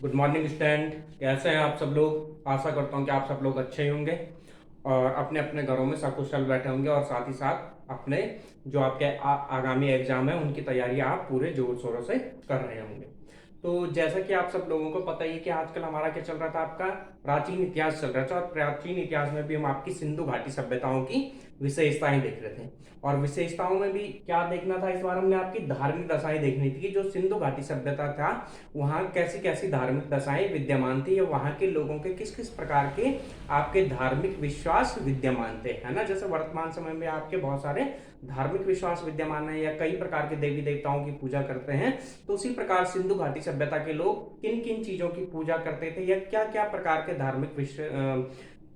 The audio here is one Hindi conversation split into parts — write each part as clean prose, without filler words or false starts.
Good morning student. कैसे हैं आप सब लोग? आशा करता हूं कि आप सब लोग अच्छे ही होंगे और अपने अपने घरों में सकुशल बैठे होंगे और साथ ही साथ अपने जो आपके आगामी एग्जाम है उनकी तैयारी आप पूरे जोर शोरों से कर रहे होंगे। तो जैसा कि आप सब लोगों को पता ही है कि आजकल हमारा क्या चल रहा था, आपका प्राचीन इतिहास चल रहा था और प्राचीन इतिहास में भी हम आपकी सिंधु घाटी सभ्यताओं की विशेषताएं देख रहे थे। और विशेषताओं में भी क्या देखना था, इस बार हमने आपकी धार्मिक दशाएं देखनी थी कि जो सिंधु घाटी सभ्यता था वहाँ कैसी कैसी धार्मिक दशाएं विद्यमान थी या वहाँ के लोगों के किस किस प्रकार के आपके धार्मिक विश्वास विद्यमान थे, है ना। जैसे वर्तमान समय में आपके बहुत सारे धार्मिक विश्वास विद्यमान है या कई प्रकार के देवी देवताओं की पूजा करते हैं, तो उसी प्रकार सिंधु घाटी सभ्यता के लोग किन किन चीजों की पूजा करते थे या क्या क्या प्रकार के धार्मिक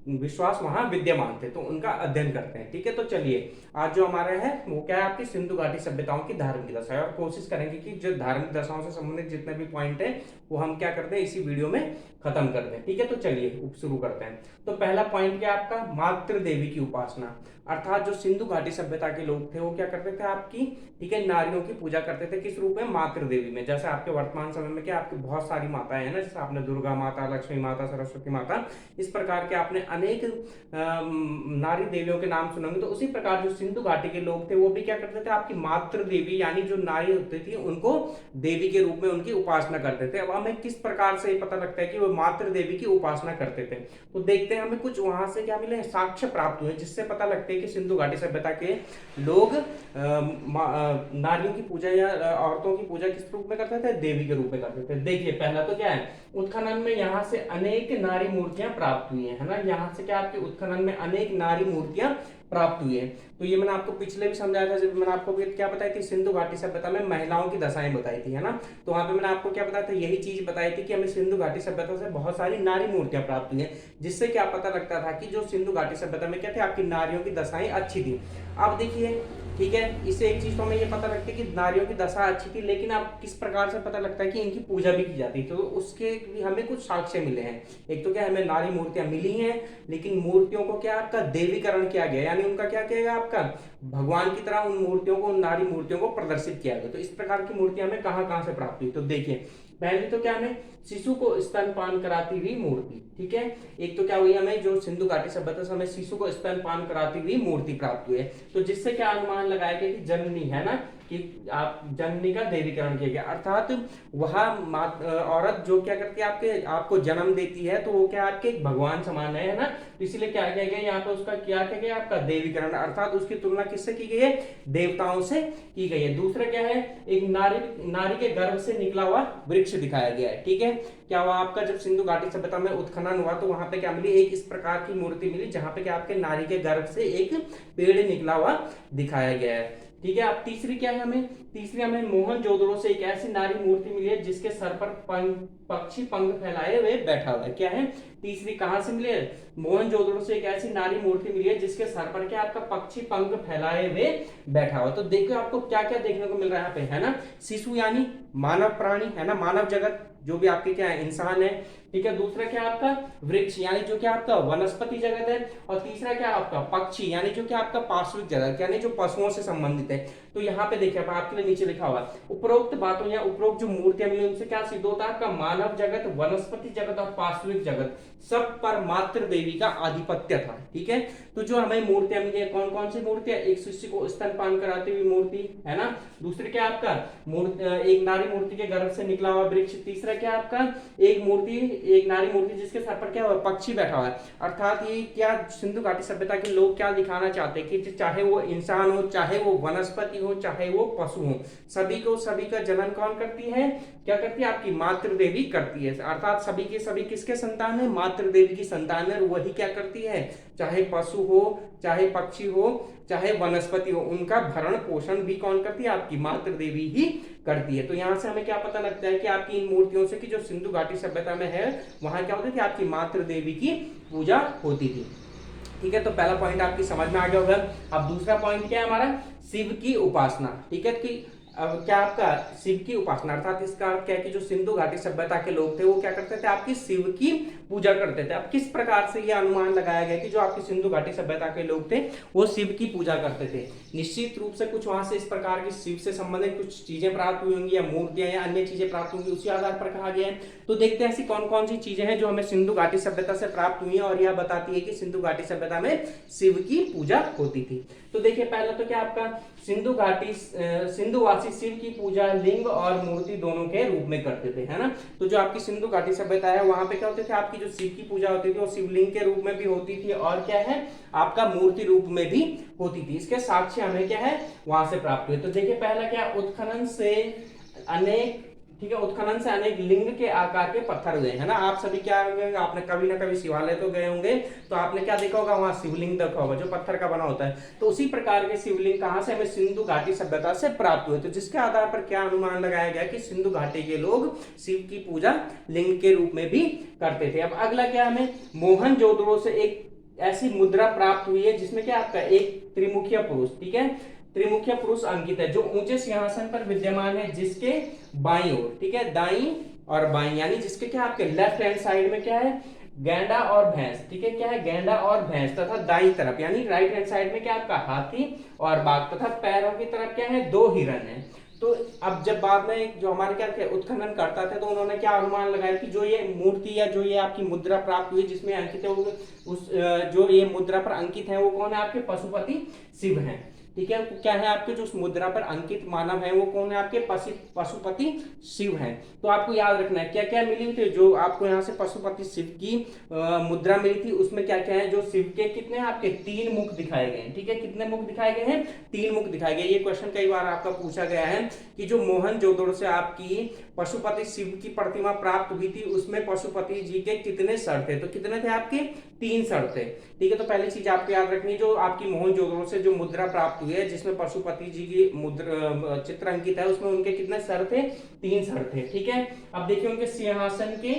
विश्वास वहां विद्यमान थे, तो उनका अध्ययन करते हैं। ठीक है, तो चलिए आज जो हमारा है वो क्या है, आपकी सिंधु घाटी सभ्यताओं की धार्मिक दशा है और कोशिश करेंगे कि जो धार्मिक दशाओं से संबंधित जितने भी पॉइंट है वो हम क्या करते हैं इसी वीडियो में खत्म कर दें। ठीक है, तो चलिए शुरू करते हैं। तो पहला पॉइंट क्या आपका, मातृ देवी की उपासना। अर्थात जो सिंधु घाटी सभ्यता के लोग थे वो क्या करते थे आपकी, ठीक है, नारियों की पूजा करते थे। किस रूप में? मातृ देवी में। जैसे आपके वर्तमान समय में क्या आपकी बहुत सारी माताएं हैं ना, जैसे आपने दुर्गा माता, लक्ष्मी माता, सरस्वती माता, इस प्रकार के आपने अनेक नारी देवियों के नाम सुनेंगे। तो उसी प्रकार जो सिंधु घाटी के लोग थे वो भी क्या करते थे, आपकी मातृ देवी यानी जो नारी होती थी उनको देवी के रूप में उनकी उपासना करते थे। अब हमें किस प्रकार से पता लगता है कि वो मातृ देवी की उपासना करते थे, तो देखते हैं हमें कुछ वहां से क्या मिले, साक्ष्य प्राप्त हुए जिससे पता लगता है कि सिंधु घाटी सभ्यता के लोग नारियों की पूजा या औरतों की पूजा किस रूप में करते थे, देवी के रूप में करते थे। देखिए पहला तो क्या है, उत्खनन में यहाँ से अनेक नारी मूर्तियां प्राप्त हुई है ना। यहाँ से क्या आपके उत्खनन में अनेक नारी मूर्तियां प्राप्त हुई है। तो ये मैंने आपको पिछले भी समझाया था, जब मैंने आपको क्या बताई थी, सिंधु घाटी सभ्यता में महिलाओं की दशाएं बताई थी, है ना। तो वहां पे मैंने आपको क्या बताया था, यही चीज बताई थी कि हमें सिंधु घाटी सभ्यता से बहुत सारी नारी मूर्तियां प्राप्त हुई है, जिससे क्या पता लगता था कि जो सिंधु घाटी सभ्यता में क्या थे, आपकी नारियों की दशाएं अच्छी थी। अब देखिए, ठीक है, इससे एक चीज तो हमें ये पता लगती है कि नारियों की दशा अच्छी थी, लेकिन अब किस प्रकार से पता लगता है कि इनकी पूजा भी की जाती है, तो उसके भी हमें कुछ साक्ष्य मिले हैं। एक तो क्या हमें नारी मूर्तियां मिली हैं, लेकिन मूर्तियों को क्या आपका देवीकरण किया गया, यानी उनका क्या किया गया, आपका भगवान की तरह उन मूर्तियों को, उन नारी मूर्तियों को प्रदर्शित किया गया। तो इस प्रकार की मूर्तियां हमें कहां कहां से प्राप्त हुई, तो देखिए पहले तो क्या हमें शिशु को स्तनपान कराती हुई मूर्ति, ठीक है, एक तो क्या हुई, हमें जो सिंधु घाटी सभ्यता से हमें शिशु को स्तनपान कराती हुई मूर्ति प्राप्त हुई है। तो जिससे क्या अनुमान लगाया गया कि जननी है ना, कि आप जननी का देवीकरण किया गया, अर्थात वह औरत जो क्या करती है, आपको जन्म देती है, तो वो क्या आपके एक भगवान समान है ना। तो इसलिए क्या किया गया यहाँ पे, उसका क्या किया गया, आपका देवीकरण, अर्थात उसकी तुलना किससे की गई है, देवताओं से की गई है। दूसरा क्या है, एक नारी के गर्भ से निकला हुआ वृक्ष दिखाया गया है। ठीक है, क्या हुआ आपका, जब सिंधु घाटी सभ्यता में उत्खनन हुआ तो वहां पे क्या मिली, एक इस प्रकार की मूर्ति मिली जहां पे क्या आपके नारी के गर्भ से एक पेड़ निकला हुआ दिखाया गया है। ठीक है, अब तीसरी हमें मोहनजोदड़ो से एक ऐसी नारी मूर्ति मिली है जिसके सर पर पक्षी पंख फैलाए हुए बैठा हुआ है। क्या है, तीसरी कहां से मिली है, मोहनजोदड़ो से एक ऐसी नारी मूर्ति मिली है जिसके सर पर क्या आपका पक्षी पंख फैलाए हुए बैठा हुआ। तो देखो आपको क्या क्या देखने को मिल रहा है यहाँ पे, है ना। शिशु यानी मानव प्राणी, है ना, मानव जगत जो भी आपके क्या है, इंसान है। ठीक है, दूसरा क्या आपका वृक्ष यानी जो क्या आपका वनस्पति जगत है, और तीसरा क्या आपका पक्षी यानी जो क्या आपका पार्श्विक जगत यानी जो पशुओं से संबंधित है। तो यहाँ पे देखिए आपके लिए नीचे लिखा हुआ, उपरोक्त बातों या उपरोक्त जो मूर्तियां मिली उनसे क्या सिद्ध होता है, आपका मानव जगत, वनस्पति जगत और पार्श्विक जगत सब पर मातृ देवी का आधिपत्य था। ठीक है, तो जो हमें मूर्तियां मिली है, कौन कौन सी मूर्तियां, एक शिष्य को स्तनपान कराती हुई मूर्ति, है ना, दूसरी क्या आपका एक नारी मूर्ति के गर्भ से निकला हुआ वृक्ष, तीसरा क्या आपका एक नारी मूर्ति जिसके सर पर क्या हुआ, पक्षी बैठा हुआ है। अर्थात ये क्या सिंधु घाटी सभ्यता के लोग क्या दिखाना चाहते हैं कि चाहे वो इंसान हो, चाहे वो वनस्पति हो, चाहे वो पशु हो, सभी का जनन कौन करती है, क्या करती है, आपकी मातृ देवी करती है। अर्थात सभी के सभी किसके संतान है, मातृ देवी की संतान है। वही क्या करती है, चाहे पशु हो, चाहे पक्षी हो, चाहे वनस्पति हो, उनका भरण पोषण भी कौन करती है, आपकी मातृ देवी ही करती है। तो यहां से हमें क्या पता लगता है कि आपकी इन मूर्तियों से कि जो सिंधु घाटी सभ्यता में है वहां क्या होती थी, आपकी मातृ देवी की पूजा होती थी। ठीक है, तो पहला पॉइंट आपकी समझ में आ गया होगा। अब दूसरा पॉइंट क्या है हमारा, शिव की उपासना। ठीक है, कि अब क्या आपका शिव की उपासना, अर्थात इसका अर्थ क्या है कि जो सिंधु घाटी सभ्यता के लोग थे वो क्या करते थे, आपकी शिव की पूजा करते थे। अब किस प्रकार से यह अनुमान लगाया गया कि जो आपकी सिंधु घाटी सभ्यता के लोग थे वो शिव की पूजा करते थे? निश्चित रूप से कुछ वहां से इस प्रकार की शिव से संबंधित कुछ चीजें प्राप्त हुई होंगी, या मूर्तियां या अन्य चीजें प्राप्त होंगी, उसी आधार पर कहा गया है। तो देखते हैं ऐसी कौन कौन सी चीजें हैं जो हमें सिंधु घाटी सभ्यता से प्राप्त हुई है और यह बताती है कि सिंधु घाटी सभ्यता में शिव की पूजा होती थी। तो देखिए पहला तो क्या आपका सिंधुवासी शिव की पूजा लिंग और मूर्ति दोनों के रूप में करते थे, है ना। तो जो आपकी सिंधु घाटी सभ्यता है वहां पे क्या होते थे, आपकी जो शिव की पूजा होती थी वो शिवलिंग के रूप में भी होती थी और क्या है आपका मूर्ति रूप में भी होती थी। इसके साक्ष्य हमें क्या है वहां से प्राप्त हुए। तो देखिए पहला क्या, उत्खनन से अनेक, ठीक है, उत्खनन से अनेक लिंग के आकार के पत्थर हुए, है ना। आप सभी क्या, आपने कभी ना कभी शिवालय तो गए होंगे, तो आपने क्या देखा होगा, वहां शिवलिंग देखा होगा जो पत्थर का बना होता है। तो उसी प्रकार के शिवलिंग कहां से हमें सिंधु घाटी सभ्यता से प्राप्त हुए। तो जिसके आधार पर क्या अनुमान लगाया गया कि सिंधु घाटी के लोग शिव की पूजा लिंग के रूप में भी करते थे। अब अगला क्या, हमें मोहनजोदड़ो से एक ऐसी मुद्रा प्राप्त हुई है जिसमें क्या आपका एक त्रिमुखीय पुरुष, ठीक है, त्रिमुखीय पुरुष अंकित है, जो ऊंचे सिंहासन पर विद्यमान है, जिसके बाईं ओर, ठीक है, दाईं और बाईं, यानी जिसके क्या आपके लेफ्ट हैंड साइड में क्या है, गैंडा और भैंस, ठीक है, क्या है, गैंडा और भैंस, तथा दाईं तरफ यानी राइट हैंड साइड में क्या आपका हाथी और बाघ, तथा पैरों की तरफ क्या है, दो हिरन है। तो अब जब बाद में जो हमारे क्या उत्खनन करता था तो उन्होंने क्या अनुमान लगाया कि जो ये मूर्ति या जो ये आपकी मुद्रा प्राप्त हुई जिसमें अंकित है उस जो ये मुद्रा पर अंकित है वो कौन है, आपके पशुपति शिव हैं, ठीक है। क्या है आपके जो उस मुद्रा पर अंकित मानव है वो कौन है, आपके पशुपति शिव हैं। तो आपको याद रखना है क्या क्या मिली हुई थी, जो आपको यहाँ से पशुपति शिव की मुद्रा मिली थी उसमें क्या क्या है, जो शिव के कितने आपके 3 मुख दिखाए गए हैं, ठीक है, कितने मुख दिखाए गए हैं, 3 मुख दिखाए गए। ये क्वेश्चन कई बार आपका पूछा गया है कि जो मोहनजोदड़ो से आपकी पशुपति शिव की प्रतिमा प्राप्त हुई थी उसमें पशुपति जी के कितने सर थे, तो कितने थे आपके 3 सर थे, ठीक है। तो पहली चीज आपको याद रखनी, जो आपकी मोहनजोदड़ो से जो मुद्रा प्राप्त हुई है जिसमें पशुपति जी की मुद्रा चित्र अंकित है उसमें उनके कितने सर थे, 3 सर थे, ठीक है। अब देखिए उनके सिंहासन के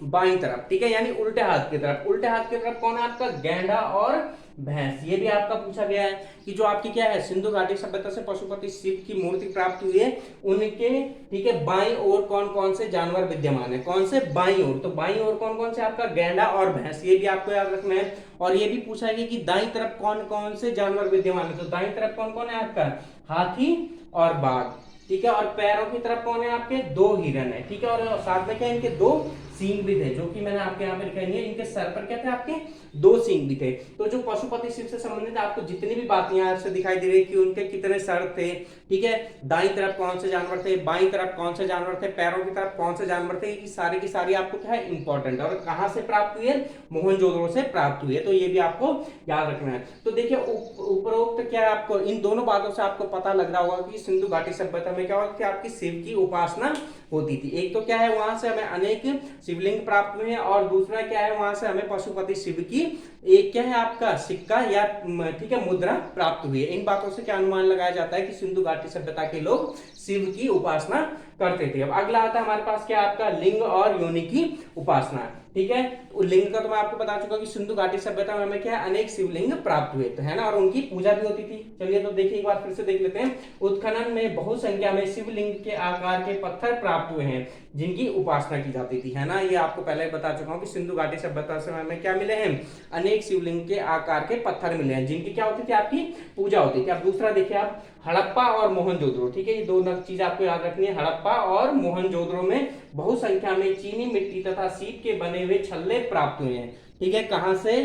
बाईं तरफ, ठीक है, यानी उल्टे हाथ की तरफ, उल्टे हाथ की तरफ कौन है आपका, गैंडा और भैंस। ये भी आपका पूछा गया है कि जो आपकी क्या है सिंधु घाटी सभ्यता से पशुपति शिव की मूर्ति प्राप्त हुई है उनके, ठीक है, बाईं ओर कौन कौन से जानवर विद्यमान है, कौन से बाईं ओर, तो बाईं ओर कौन कौन से, आपका गैंडा और भैंस, ये भी आपको याद रखना है। और ये भी पूछा गया कि दाईं तरफ कौन कौन से जानवर विद्यमान है, तो दाईं तरफ कौन कौन है आपका, हाथी और बाघ, ठीक है, और पैरों की तरफ कौन है, आपके 2 हिरन है, ठीक है, और साथ में क्या इनके 2 सींग भी थे, जो कि मैंने आपके यहाँ पे लिखा नहीं है, इनके सर पर क्या थे, आपके 2 सींग भी थे। तो जो पशुपति शिव से संबंधित आपको जितनी भी बातें यहाँ से दिखाई दे रही है कि उनके कितने सर थे, ठीक है, दाईं तरफ कौन से जानवर थे, बाईं तरफ कौन से जानवर थे, पैरों की तरफ कौन से जानवर थे, ये सारी की सारी आपको क्या है इंपॉर्टेंट, और कहाँ से प्राप्त हुई है, मोहनजोदड़ो से प्राप्त हुई है, तो ये भी आपको याद रखना है। तो देखिए उपरोक्त क्या आपको इन दोनों बातों से आपको पता लग रहा होगा कि सिंधु घाटी सभ्यता में क्या होता है, आपकी शिव की उपासना होती थी। एक तो क्या है वहां से हमें अनेक शिवलिंग प्राप्त हुए हैं, और दूसरा क्या है वहां से हमें पशुपति शिव की एक क्या है आपका सिक्का या, ठीक है, मुद्रा प्राप्त हुई है। इन बातों से क्या अनुमान लगाया जाता है कि सिंधु घाटी सभ्यता के लोग शिव की उपासना करते थे। अब अगला आता है हमारे पास क्या आपका लिंग और योनि की उपासना, ठीक है। लिंग का तो मैं आपको बता चुका कि सिंधु घाटी सभ्यता में हमें क्या अनेक शिवलिंग प्राप्त हुए थे, है ना, और उनकी पूजा भी होती थी। चलिए तो देखिए एक बार फिर से देख लेते हैं। उत्खनन में बहुत संख्या में शिवलिंग के आकार के पत्थर प्राप्त हुए हैं जिनकी उपासना की जाती थी, है ना। ये आपको पहले बता चुका हूँ कि सिंधु घाटी सभ्यता से हमें क्या मिले हैं, अनेक शिवलिंग के आकार के पत्थर मिले हैं जिनकी क्या होती थी, आपकी पूजा होती थी। अब दूसरा देखिए आप हड़प्पा और मोहनजोदड़ो, ठीक है, ये दो चीज आपको याद रखनी है। हड़प्पा और मोहनजोदड़ो में बहुत संख्या में चीनी मिट्टी तथा सीप के बने हुए छल्ले प्राप्त हुए हैं, ठीक है। कहां से,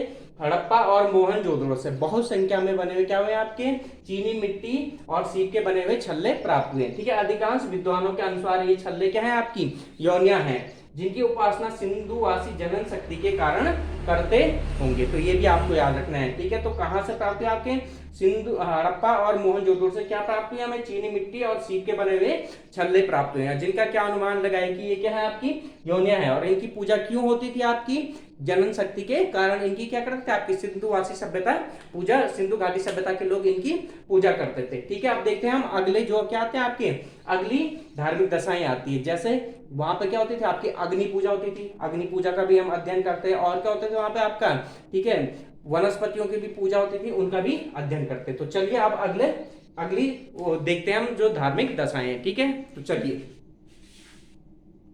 हड़प्पा और मोहनजोदड़ो से बहुत संख्या में बने हुए क्या हुए आपके चीनी मिट्टी और सीप के बने हुए छल्ले प्राप्त हुए, ठीक है। अधिकांश विद्वानों के अनुसार ये छल्ले क्या है, आपकी योनियां हैं जिनकी उपासना सिंधुवासी जनन शक्ति के कारण करते होंगे, तो ये भी आपको याद रखना है, ठीक है। तो कहां से प्राप्त हुए आपके सिंधु, हड़प्पा और मोहनजोदड़ो से क्या प्राप्त हुई, हमें चीनी मिट्टी और सीप के बने हुए छल्ले प्राप्त हुए हैं, जिनका क्या अनुमान लगाए कि ये क्या है, आपकी योनियां है। और इनकी पूजा क्यों होती थी, आपकी जनन शक्ति के कारण इनकी क्या करते थे, आपकी सिंधुवासी सभ्यता पूजा, सिंधु घाटी सभ्यता के लोग इनकी पूजा करते थे, ठीक है। अब देखते हैं हम अगले जो क्या आते हैं आपके अगली धार्मिक दशाएं आती है, जैसे वहां पे क्या होती थी, आपकी अग्नि पूजा होती थी, अग्नि पूजा का भी हम अध्ययन करते हैं। और क्या होते थे वहां पे आपका, ठीक है, वनस्पतियों की भी पूजा होती थी, उनका भी अध्ययन करते। तो चलिए अब अगले अगली वो देखते हैं हम जो धार्मिक दशाएं हैं। ठीक है, तो चलिए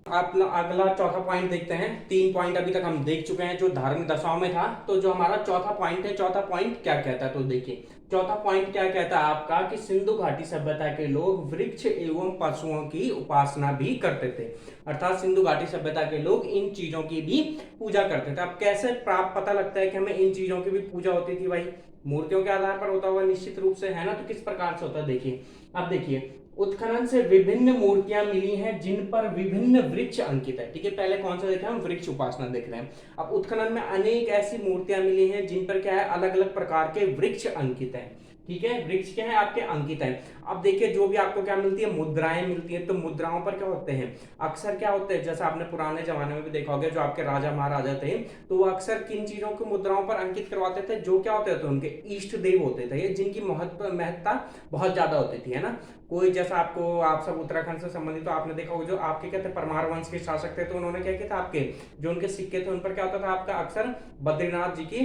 आप अगला चौथा पॉइंट देखते हैं। 3 पॉइंट अभी तक हम देख चुके हैं जो धार्मिक दशाओं में था। तो जो हमारा चौथा पॉइंट है, चौथा पॉइंट क्या कहता है, तो देखिए चौथा पॉइंट क्या कहता है आपका कि सिंधु घाटी सभ्यता के लोग वृक्ष एवं पशुओं की उपासना भी करते थे। अर्थात सिंधु घाटी सभ्यता के लोग इन चीजों की भी पूजा करते थे। अब कैसे प्राप्त पता लगता है कि हमें इन चीजों की भी पूजा होती थी? भाई मूर्तियों के आधार पर होता होगा निश्चित रूप से, है ना। तो किस प्रकार से होता है देखिए। अब देखिए उत्खनन से विभिन्न मूर्तियां मिली हैं जिन पर विभिन्न वृक्ष अंकित है। ठीक है, पहले कौन सा देखा हम, वृक्ष उपासना देख रहे हैं। अब उत्खनन में अनेक ऐसी मूर्तियां मिली हैं जिन पर क्या है, अलग अलग प्रकार के वृक्ष अंकित है। ठीक है, वृक्ष क्या है आपके अंकित है। अब देखिए जो भी आपको क्या मिलती है, मुद्राएं मिलती हैं। तो मुद्राओं पर क्या होते हैं, अक्सर क्या होते हैं, जैसा आपने पुराने जमाने में भी देखा होगा, जो आपके राजा महाराजा थे तो वो अक्सर किन चीजों को मुद्राओं पर अंकित करवाते थे, जो क्या होते थे उनके इष्ट देव होते थे, जिनकी महत्ता बहुत ज्यादा होती थी, है ना। कोई जैसा आपको, आप सब उत्तराखंड से संबंधित तो आपने देखा होगा, जो आपके कहते हैं परमार वंश के शासक थे, तो उन्होंने क्या किया था, आपके जो उनके सिक्के थे उन पर क्या होता था आपका, अक्सर बद्रीनाथ जी की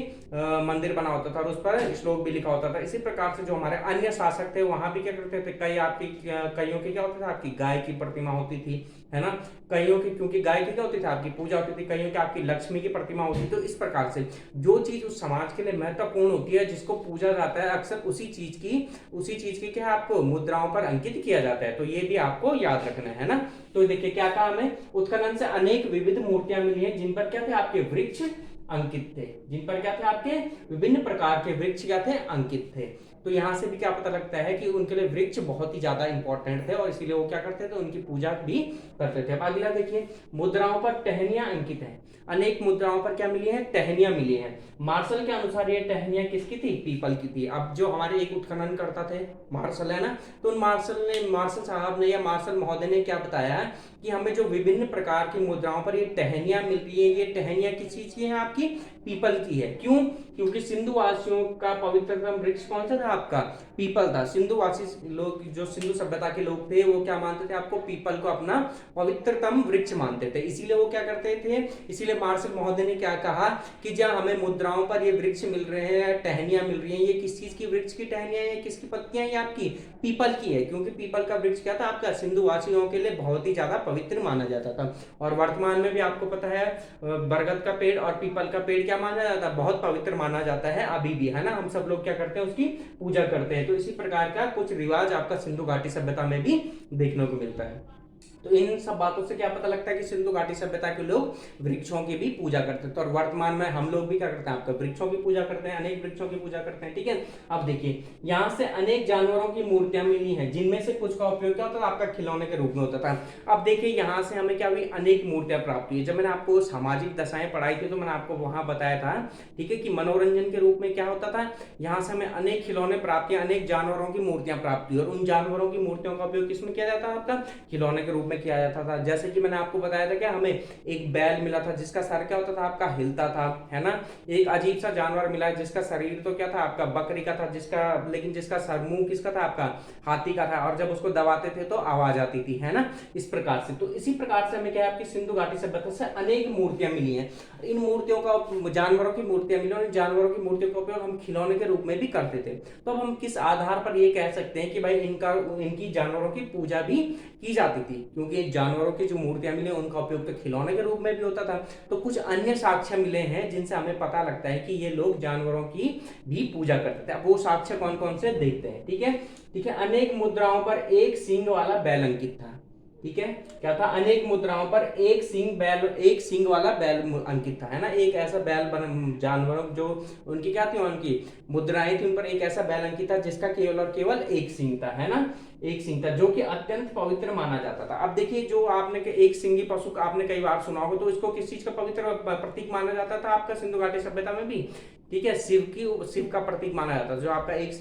मंदिर बना होता था और उस पर श्लोक भी लिखा होता था। इसी प्रकार से जो हमारे अन्य शासक थे वहां भी क्या करते थे, कईयों की क्या होता था, आपकी गाय की प्रतिमा होती थी, है ना। कईयों की, क्योंकि गाय की क्या होती थी, आपकी पूजा होती थी। कईयों की आपकी लक्ष्मी की प्रतिमा होती थी। तो इस प्रकार से जो चीज उस समाज के लिए महत्वपूर्ण होती है, जिसको पूजा जाता है, अक्सर उसी चीज की क्या आपको मुद्राओं पर अंकित किया जाता है। तो ये भी आपको याद रखना है ना। तो देखिए क्या कहा हमें, उत्खनन से अनेक विविध मूर्तियां मिली हैं जिन पर क्या थे, आपके वृक्ष अंकित थे। जिन पर क्या थे, आपके विभिन्न प्रकार के वृक्ष क्या थे, अंकित थे। तो यहां से भी क्या पता लगता है कि उनके लिए वृक्ष बहुत ही ज्यादा इंपॉर्टेंट थे और इसीलिए वो क्या करते थे, उनकी पूजा भी करते थे। अब अगला देखिए, मुद्राओं पर टहनियां अंकित हैं। अनेक मुद्राओं पर क्या मिली है, टहनियां मिली हैं। मार्शल के अनुसार ये टहनियां किसकी थी, पीपल की थी। अब जो हमारे एक उत्खनन करता थे मार्शल, है ना, तो उन मार्शल साहब ने या मार्शल महोदय ने क्या बताया कि हमें जो विभिन्न प्रकार की मुद्राओं पर ये टहनियां मिल रही है, ये टहनियां किस चीज की है, आपकी पीपल की है। क्यों, क्योंकि सिंधु वासियों का पवित्रतम वृक्ष कौन सा था, आपका पीपल था। सिंधुवासी लोग, जो सिंधु सभ्यता के लोग थे, वो क्या मानते थे, आपको पीपल को अपना पवित्रतम वृक्ष मानते थे। इसीलिए वो क्या करते थे, इसीलिए मार्शल महोदय ने क्या कहा कि जब हमें मुद्राओं पर ये वृक्ष मिल रहे हैं, टहनियां मिल रही हैं, ये किस चीज की वृक्ष की टहनियां है, किसकी पत्तियां, ये आपकी पीपल की है। क्योंकि पीपल का वृक्ष क्या था, आपका सिंधुवासियों के लिए बहुत ही ज्यादा पवित्र माना जाता था। और वर्तमान में भी आपको पता है बरगद का पेड़ और पीपल का पेड़ क्या माना जाता है, बहुत पवित्र माना जाता है अभी भी, है ना। हम सब लोग क्या करते हैं, उसकी पूजा करते हैं। तो इसी प्रकार का कुछ रिवाज आपका सिंधु घाटी सभ्यता में भी देखने को मिलता है। तो इन सब बातों से क्या पता लगता है कि सिंधु घाटी सभ्यता के लोग वृक्षों की भी पूजा करते थे। और वर्तमान में हम लोग भी क्या करते हैं, आपका वृक्षों की पूजा करते हैं, अनेक वृक्षों की पूजा करते हैं। ठीक है, अब देखिए यहाँ से अनेक जानवरों की मूर्तियां मिली हैं, जिनमें से कुछ का उपयोग क्या होता था, आपका खिलौने के रूप में होता था। अब देखिए यहाँ से हमें क्या हुई, अनेक मूर्तियां प्राप्त हुई। जब मैंने आपको सामाजिक दशाएं पढ़ाई थी तो मैंने आपको वहां बताया था, ठीक है, कि मनोरंजन के रूप में क्या होता था, यहाँ से हमें अनेक खिलौने प्राप्त किए, अनेक जानवरों की मूर्तियां प्राप्त हुई। और उन जानवरों की मूर्तियों का उपयोग किसमें किया जाता है, आपका खिलौने के रूप में किया जाता था। जैसे कि मैंने आपको बताया था क्या, हमें एक बैल मिला था जिसका सर क्या होता था, आपका हिलता था, है ना। एक अजीब सा जानवर मिला है जिसका शरीर तो क्या था, आपका बकरी का था, लेकिन जिसका सर मुंह किसका था, आपका हाथी का था। और जब उसको दबाते थे तो आवाज आती थी, है ना। इस प्रकार से, तो इसी प्रकार से हमें क्या है, आपकी सिंधु घाटी सभ्यता से अनेक मूर्तियां मिली हैं। इन मूर्तियों का, जानवरों की मूर्तियां मिली, और जानवरों की मूर्तियों का उपयोग हम खिलौने के रूप में भी करते थे। तो अब हम किस आधार पर ये कह सकते हैं कि भाई इनकी जानवरों की पूजा भी की जाती थी, क्योंकि जानवरों की जो मूर्तियां मिली उनका उपयोग तो खिलौने के रूप में भी होता था। तो कुछ अन्य साक्ष्य मिले हैं जिनसे हमें पता लगता है कि ये लोग जानवरों की भी पूजा करते थे। अब वो साक्ष्य कौन कौन से देखते हैं। ठीक है, ठीक है, अनेक मुद्राओं पर एक सींग वाला बैल अंकित था। ठीक है, क्या था, अनेक मुद्राओं पर एक सींग वाला बैल अंकित था, है ना। एक ऐसा बैल जानवरों जो उनकी क्या थी, उनकी मुद्राएं थी, उन पर एक ऐसा बैल अंकित था जिसका केवल और केवल एक सींग था, है ना, एक सींग था, जो कि अत्यंत पवित्र माना जाता था। अब देखिए जो आपने एक सिंगी पशु का आपने कई बार सुना होगा, तो इसको किस चीज का पवित्र प्रतीक माना जाता था, आपका सिंधु घाटी सभ्यता में भी, ठीक है, शिव का प्रतीक माना जाता है। जो आपका एक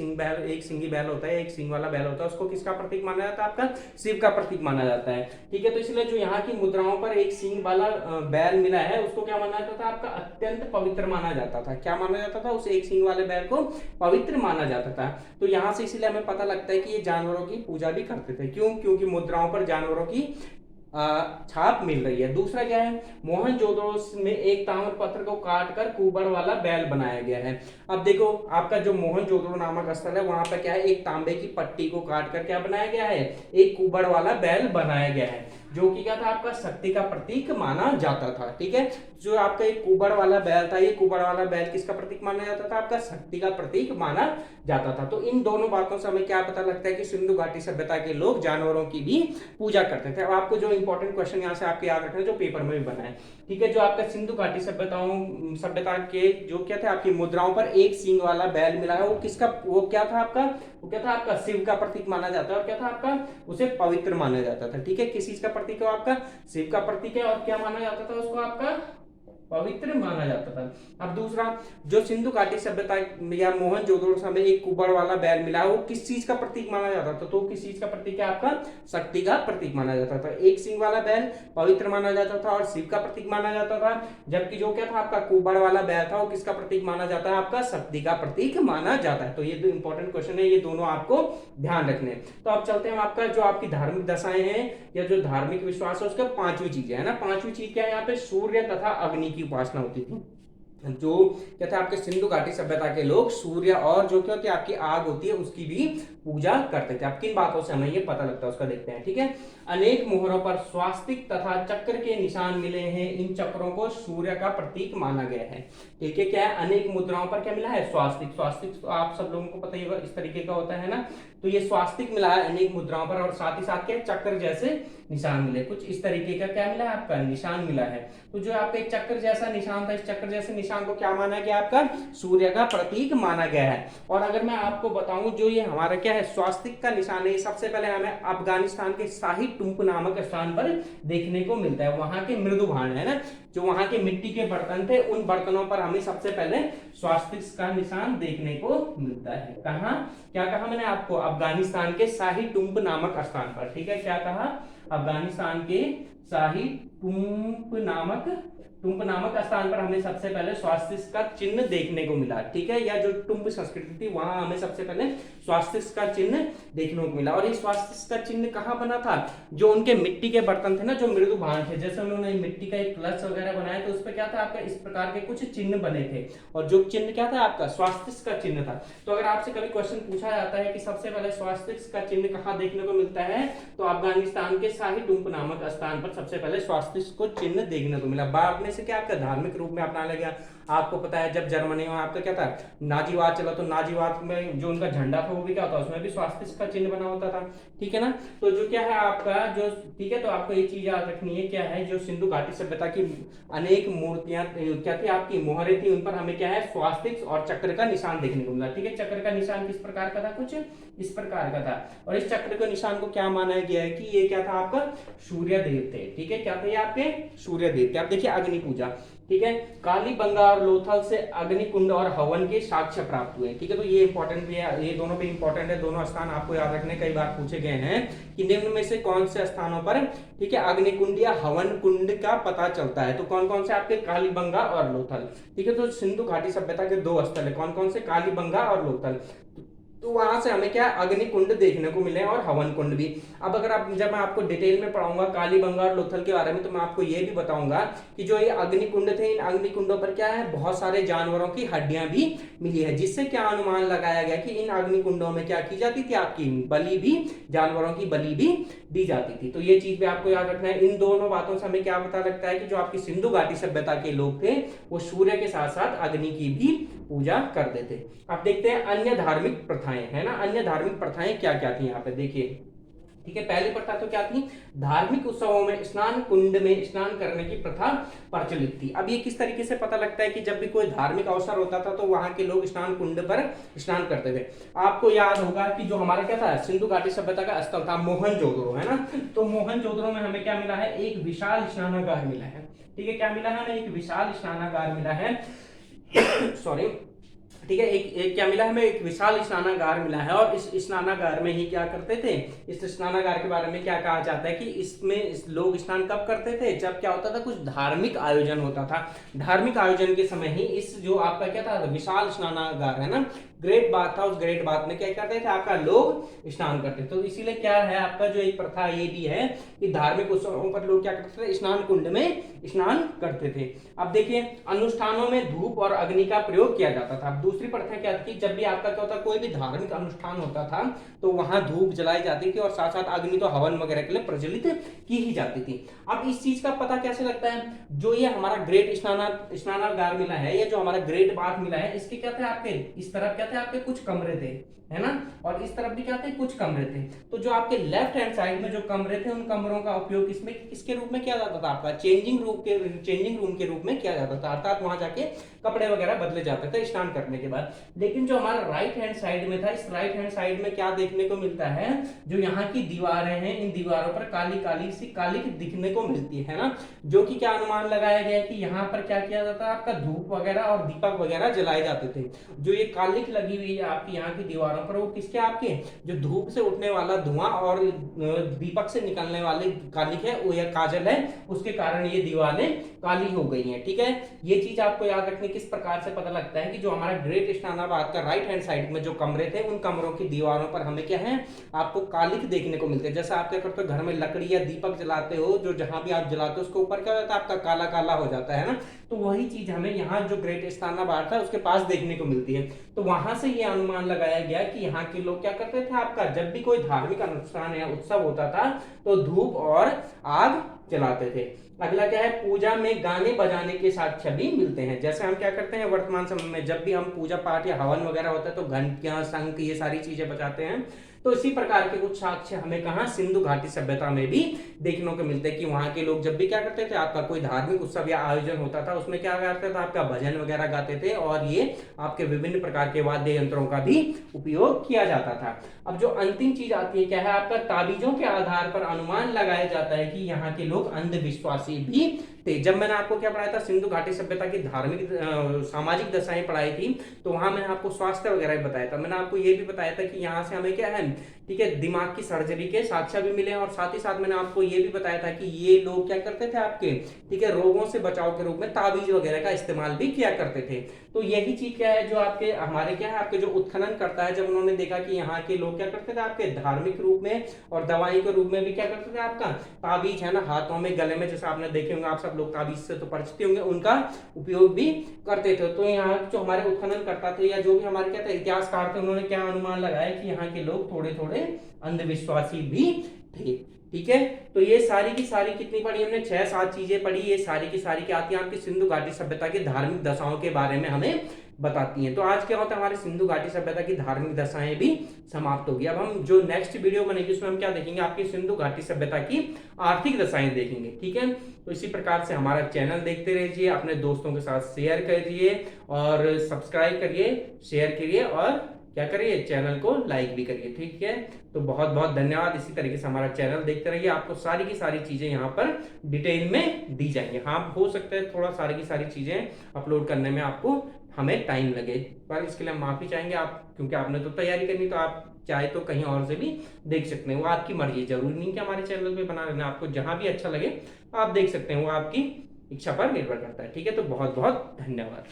सिंगी बैल होता है, एक सिंग वाला बैल होता है, उसको किसका प्रतीक माना जाता है, आपका शिव का प्रतीक माना जाता है। ठीक है, तो इसलिए जो यहाँ की मुद्राओं पर एक सिंग वाला बैल मिला है, उसको क्या माना जाता था, आपका अत्यंत पवित्र माना जाता था। क्या माना जाता था, उस एक सिंग वाले बैल को पवित्र माना जाता था। तो यहाँ से इसलिए हमें पता लगता है कि ये जानवरों की पूजा भी करते थे। क्यों, क्योंकि मुद्राओं पर जानवरों की छाप मिल रही है। दूसरा क्या है, मोहनजोदड़ो में एक ताम्र पत्र को काट कर कुबड़ वाला बैल बनाया गया है। अब देखो आपका जो मोहनजोदड़ो नामक स्थल है वहां पर क्या है, एक तांबे की पट्टी को काट कर क्या बनाया गया है, एक कुबड़ वाला बैल बनाया गया है, जो कि क्या था, आपका शक्ति का प्रतीक माना जाता था। ठीक है, जो आपका एक कुबड़ वाला बैल था, ये कुबड़ वाला बैल किसका प्रतीक माना जाता था, आपका शक्ति का प्रतीक माना जाता था। तो इन दोनों बातों से हमें क्या पता लगता है कि सिंधु घाटी सभ्यता के लोग जानवरों की भी पूजा करते थे। अब आपको जो इंपॉर्टेंट क्वेश्चन यहाँ से आपके याद रखना है, जो पेपर में भी बना है, ठीक है, जो आपका सिंधु घाटी सभ्यता के जो क्या थे, आपकी मुद्राओं पर एक सींग वाला बैल मिला है, वो किसका, वो क्या था आपका, वो क्या था आपका शिव का प्रतीक माना जाता है, और क्या था आपका, उसे पवित्र माना जाता था। ठीक है, किस चीज का प्रतीक है, आपका शिव का प्रतीक है, और क्या माना जाता था उसको, आपका पवित्र माना जाता था। अब दूसरा, जो सिंधु घाटी सभ्यता या मोहनजोदड़ो समय एक कुबड़ वाला बैल मिला, वो किस चीज का प्रतीक माना जाता था, तो किस चीज का प्रतीक है, आपका शक्ति का प्रतीक माना जाता था। एक सिंग वाला बैल पवित्र माना जाता था और शिव का प्रतीक माना जाता था, जबकि जो क्या था आपका कुबड़ वाला बैल था, वो किसका प्रतीक माना जाता है, आपका शक्ति का प्रतीक माना जाता है। तो ये दो इंपॉर्टेंट क्वेश्चन है, ये दोनों आपको ध्यान रखने हैं। तो अब चलते हैं, आपका जो आपकी धार्मिक दशाएं हैं या जो धार्मिक विश्वास है, उसका पांचवी चीज है ना, पांचवी चीज क्या है, यहाँ पे सूर्य तथा अग्नि की उपासना होती थी। जो क्या था, आपके सिंधु घाटी सभ्यता के लोग सूर्य और जो क्या होती है आपकी आग होती है उसकी भी पूजा करते थे। अब किन बातों से हमें ये पता लगता है उसका देखते हैं। ठीक है, अनेक मोहरों पर स्वास्तिक तथा चक्र के निशान मिले हैं, इन चक्रों को सूर्य का प्रतीक माना गया है। ठीक है, क्या है, अनेक मुद्राओं पर क्या मिला है, स्वास्तिक। स्वास्तिक तो आप सब लोगों को पता ही होगा, इस तरीके का होता है ना, तो ये स्वास्तिक मिला है अनेक मुद्राओं पर, और साथ ही साथ क्या चक्र जैसे निशान मिले, कुछ इस तरीके का क्या मिला है, आपका निशान मिला है। तो जो आपका एक चक्र जैसा निशान था, इस चक्र जैसे निशान को क्या माना गया, आपका सूर्य का प्रतीक माना गया है। और अगर मैं आपको बताऊं, जो ये हमारा क्या है स्वास्तिक का निशान है, सबसे पहले हमें अफगानिस्तान के शाही टुम्प नामक स्थान पर देखने को मिलता है। वहां के मृदु भांड है ना, जो वहां के मिट्टी के बर्तन थे, उन बर्तनों पर हमें सबसे पहले स्वास्तिक का निशान देखने को मिलता है। कहां, क्या कहा मैंने आपको, अफगानिस्तान के शाही टुम्प नामक स्थान पर। ठीक है, क्या कहा, अफगानिस्तान के शाही टुम्प नामक स्थान पर हमें सबसे पहले स्वास्तिक का चिन्ह देखने को मिला। ठीक है, या जो टुम्प संस्कृति थी वहां हमें सबसे पहले स्वास्तिक का चिन्ह देखने को मिला। और ये स्वास्तिक का चिन्ह कहाँ बना था, जो उनके मिट्टी के बर्तन थे ना, जो मृदु भांड थे, जैसे उन्होंने मिट्टी का एक कलश वगैरह बनाया तो उस पर क्या था, आपका इस प्रकार के कुछ चिन्ह बने थे, और जो चिन्ह क्या था, आपका स्वास्तिक का चिन्ह था। तो अगर आपसे कभी क्वेश्चन पूछा जाता है कि सबसे पहले स्वास्तिक का चिन्ह कहाँ देखने को मिलता है, तो अफगानिस्तान के शाही टुम्प नामक स्थान पर सबसे पहले स्वास्तिक को चिन्ह देखने को मिला। बाद में से क्या आपका धार्मिक रूप में अपनाया गया। आपको पता है जब जर्मनी में आपका क्या था, नाजीवाद चला, तो नाजीवाद में जो उनका झंडा था वो भी क्या था, उसमें भी स्वास्तिक का चिन्ह बना होता था। ठीक है ना, तो जो क्या है आपका जो, ठीक है, तो आपको ये चीज याद रखनी है, क्या है, जो सिंधु घाटी सभ्यता की अनेक मूर्तियां क्या थी, आपकी मोहरें थी, उन पर हमें क्या है स्वास्तिक और चक्र का निशान देखने को मिला। ठीक है, चक्र का निशान किस प्रकार का था, कुछ इस प्रकार का था, और इस चक्र के निशान को क्या माना गया है कि ये क्या था, आपका सूर्य देव थे। ठीक है, क्या थे आपके सूर्य देव थे। आप देखिए अग्नि पूजा, ठीक है, कालीबंगा और लोथल से अग्निकुंड और हवन के साक्ष्य प्राप्त हुए। ठीक है, तो ये इंपॉर्टेंट भी है, ये दोनों भी इंपॉर्टेंट है, दोनों स्थान आपको याद रखने, कई बार पूछे गए हैं कि निम्न में से कौन से स्थानों पर, ठीक है, अग्निकुंड या हवन कुंड का पता चलता है, तो कौन कौन से आपके, कालीबंगा और लोथल। ठीक है, तो सिंधु घाटी सभ्यता के दो स्थल है, कौन कौन से, कालीबंगा और लोथल, तो वहां से हमें क्या अग्निकुंड देखने को मिले और हवन कुंड भी। अब अगर आप, जब मैं आपको डिटेल में पढ़ाऊंगा कालीबंगा और लोथल के बारे में, तो मैं आपको ये भी बताऊंगा कि जो ये अग्निकुंड थे, इन अग्निकुंडों पर क्या है, बहुत सारे जानवरों की हड्डियां भी मिली है, जिससे क्या अनुमान लगाया गया कि इन अग्निकुंडों में क्या की जाती थी, आपकी बलि भी, जानवरों की बलि भी दी जाती थी। तो ये चीज भी आपको याद रखना है। इन दोनों बातों से हमें क्या पता लगता है कि जो आपकी सिंधु घाटी सभ्यता के लोग थे वो सूर्य के साथ साथ अग्नि की भी पूजा करते थे। अब देखते हैं अन्य धार्मिक प्रथाएं, है ना, अन्य धार्मिक प्रथाएं क्या क्या थी यहाँ पे देखिए। ठीक है, पहली प्रथा तो क्या थी, धार्मिक उत्सवों में स्नान कुंड में स्नान करने की प्रथा प्रचलित थी। अब ये किस तरीके से पता लगता है कि जब भी कोई धार्मिक अवसर होता था तो वहां के लोग स्नान कुंड पर स्नान करते थे। आपको याद होगा कि जो हमारा क्या था, सिंधु घाटी सभ्यता का स्थल था मोहनजोदड़ो, है ना, तो मोहनजोदड़ो में हमें क्या मिला है, एक विशाल स्नानागार मिला है। ठीक है, क्या मिला है, हमें एक विशाल स्नानागार मिला है सॉरी, ठीक है, एक क्या मिला हमें, एक विशाल स्नानागार मिला है। और इस स्नानागार में ही क्या करते थे, इस स्नानागार के बारे में क्या कहा जाता है कि इसमें लोग स्नान कब करते थे, जब क्या होता था, कुछ धार्मिक आयोजन होता था। धार्मिक आयोजन के समय ही इस जो आपका क्या था, विशाल स्नानागार है ना, ग्रेट बाथ था, उस ग्रेट बाथ में क्या करते थे आपका लोग स्नान करते थे। तो इसीलिए क्या है आपका जो एक प्रथा ये भी है कि धार्मिक उत्सवों पर लोग क्या करते थे, स्नान कुंड में स्नान करते थे। अब देखिए अनुष्ठानों में धूप और अग्नि का प्रयोग किया जाता था। अब दूसरी प्रथा क्या थी, जब भी आपका क्या होता कोई भी धार्मिक अनुष्ठान होता था तो वहां धूप जलाई जाती थी और साथ साथ अग्नि तो हवन वगैरह के लिए प्रज्वलित की ही जाती थी। अब इस चीज का पता कैसे लगता है, जो ये हमारा ग्रेट स्नानागार मिला है, ये जो हमारा ग्रेट बाथ मिला है, इसके क्या थे आपके इस तरफ क्या थे आपके कुछ कमरे थे, है ना, और इस तरफ भी क्या थे कुछ कमरे थे। तो जो आपके लेफ्ट हैंड साइड में जो कमरे थे उन कमरों का उपयोग इसमें किसके रूप में किया जाता था, आपका चेंजिंग रूम के रूप में किया जाता था, अर्थात वहां जाके कपड़े वगैरह बदले जाते थे स्नान करने के बाद। लेकिन जो हमारा राइट हैंड साइड में था, इस राइट हैंड साइड में क्या देखने को मिलता है, जो यहाँ की दीवारें हैं इन दीवारों पर काली काली सी कालिक दिखने को मिलती है ना, जो कि क्या अनुमान लगाया गया है कि यहाँ पर क्या किया जाता है आपका धूप वगैरह और दीपक वगैरह जलाए जाते थे। जो ये कालिक लगी हुई है आपकी यहाँ की दीवारों पर, वो किसके आपके जो धूप से उठने वाला धुआं और दीपक से निकलने वाली कालिक है वो या काजल है, उसके कारण ये दीवारें काली हो गई हैं। ठीक है, ये चीज आपको याद रखने किस प्रकार से पता लगता है कि जो हमारा ग्रेट स्नानाबाद का राइट हैंड साइड में जो कमरे थे उन कमरों की दीवारों पर हमें क्या है आपको कालिक देखने को मिलते हैं। जैसे आप क्या करते हो घर में लकड़ी या दीपक जलाते हो, जो जहां भी आप जलाते हो उसके ऊपर क्या होता है आपका काला काला हो जाता है ना, तो वही चीज हमें यहाँ जो ग्रेट स्नानाबाद था उसके पास देखने को मिलती है। तो वहां से ये अनुमान लगाया गया कि यहाँ के लोग क्या करते थे, आपका जब भी कोई धार्मिक अनुष्ठान या उत्सव होता था तो धूप और आग जलाते थे। अगला क्या है, पूजा में गाने बजाने के साक्ष्य भी मिलते हैं। जैसे हम क्या करते हैं वर्तमान समय में जब भी हम पूजा पाठ या हवन वगैरह होता है तो घंटियां शंख ये सारी चीजें बजाते हैं, तो इसी प्रकार के कुछ साक्ष्य हमें कहा सिंधु घाटी सभ्यता में भी देखने को मिलते हैं कि वहां के लोग जब भी क्या करते थे आपका कोई धार्मिक उत्सव या आयोजन होता था उसमें क्या करते थे आपका भजन वगैरह गाते थे और ये आपके विभिन्न प्रकार के वाद्य यंत्रों का भी उपयोग किया जाता था। अब जो अंतिम चीज आती है क्या है आपका ताबीजों के आधार पर अनुमान लगाया जाता है कि यहाँ के लोग अंधविश्वासी भी थे। जब मैंने आपको क्या पढ़ाया था सिंधु घाटी सभ्यता की धार्मिक सामाजिक दशाएं पढ़ाई थी, तो वहां मैंने आपको स्वास्थ्य वगैरह बताया था। मैंने आपको ये भी बताया था कि यहाँ से हमें क्या है ठीक है दिमाग की सर्जरी के साक्ष्य भी मिले, और साथ ही साथ मैंने आपको ये भी बताया था कि ये लोग क्या करते थे आपके ठीक है रोगों से बचाव के रूप में ताबीज वगैरह का इस्तेमाल भी किया करते थे। तो यही चीज क्या है जो आपके हमारे क्या है आपके जो उत्खनन करता है, जब उन्होंने देखा कि यहाँ के लोग क्या करते थे आपके धार्मिक रूप में और दवाई के रूप में भी क्या करते थे आपका ताबीज है ना हाथों में गले में, जैसे आपने देखे होंगे आप सब लोग ताबीज से तो परिचित होंगे, उनका उपयोग भी करते थे। तो यहाँ जो हमारे उत्खनन करता थे या जो भी हमारे क्या थे इतिहासकार थे, उन्होंने क्या अनुमान लगाया कि यहाँ के लोग थोड़े थोड़े अंधविश्वासी भी थे। ठीक है, तो ये सारी की सारी कितनी पढ़ी हमने 6-7 चीजें पढ़ी, ये सारी की सारी क्या आती है आपकी सिंधु घाटी सभ्यता की धार्मिक दशाओं के बारे में हमें बताती हैं। तो आज क्या होता है हमारे सिंधु घाटी सभ्यता की धार्मिक दशाएं भी समाप्त होगी। अब हम जो नेक्स्ट वीडियो बनेगी उसमें हम क्या देखेंगे आपकी सिंधु घाटी सभ्यता की आर्थिक दशाएं देखेंगे। ठीक है, तो इसी प्रकार से हमारा चैनल देखते रहिए, अपने दोस्तों के साथ शेयर करिए और सब्सक्राइब करिए, शेयर करिए और क्या करिए चैनल को लाइक भी करिए। ठीक है, तो बहुत बहुत धन्यवाद। इसी तरीके से हमारा चैनल देखते रहिए, आपको सारी की सारी चीजें यहाँ पर डिटेल में दी जाएंगी। हाँ हो सकता है थोड़ा सारी की सारी चीजें अपलोड करने में आपको हमें टाइम लगे, पर इसके लिए हम माफी चाहेंगे आप, क्योंकि आपने तो तैयारी करनी, तो आप चाहे तो कहीं और से भी देख सकते हैं, वो आपकी मर्जी, जरूरी नहीं कि हमारे चैनल पे बना लेना, आपको जहां भी अच्छा लगे आप देख सकते हैं, वो आपकी इच्छा पर निर्भर करता है। ठीक है, तो बहुत बहुत धन्यवाद।